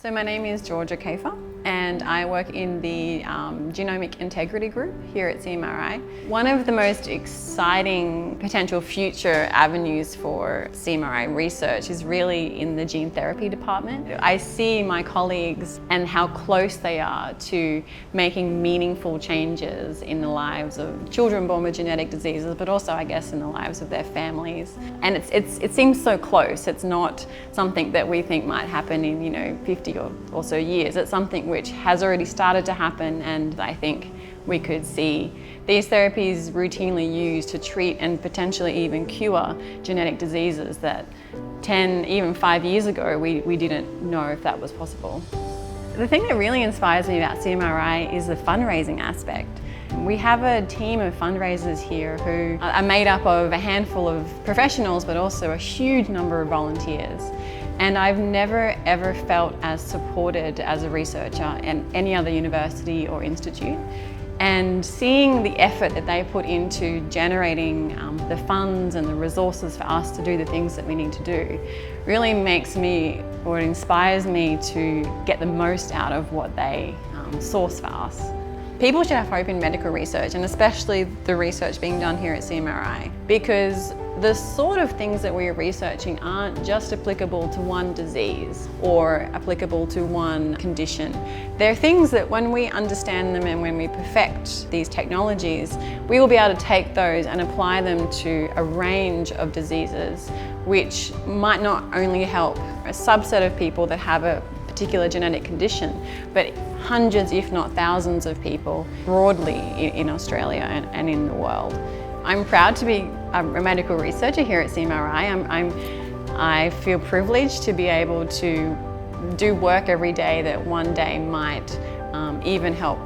So my name is Georgia Kafer and I work in the Genomic Integrity Group here at CMRI. One of the most exciting potential future avenues for CMRI research is really in the gene therapy department. I see my colleagues and how close they are to making meaningful changes in the lives of children born with genetic diseases, but also I guess in the lives of their families. And it seems so close. It's not something that we think might happen in 50 or so years. It's something which has already started to happen, and I think we could see these therapies routinely used to treat and potentially even cure genetic diseases that 10, even 5 years ago, we didn't know if that was possible. The thing that really inspires me about CMRI is the fundraising aspect. We have a team of fundraisers here who are made up of a handful of professionals, but also a huge number of volunteers. And I've never ever felt as supported as a researcher in any other university or institute. And seeing the effort that they put into generating the funds and the resources for us to do the things that we need to do really makes me, or it inspires me to get the most out of what they source for us. People should have hope in medical research, and especially the research being done here at CMRI, because the sort of things that we're researching aren't just applicable to one disease or applicable to one condition. They're things that when we understand them and when we perfect these technologies, we will be able to take those and apply them to a range of diseases which might not only help a subset of people that have a particular genetic condition, but hundreds, if not thousands of people broadly in Australia and in the world. I'm proud to be a medical researcher here at CMRI. I feel privileged to be able to do work every day that one day might even help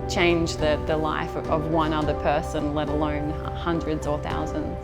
change the life of one other person, let alone hundreds or thousands.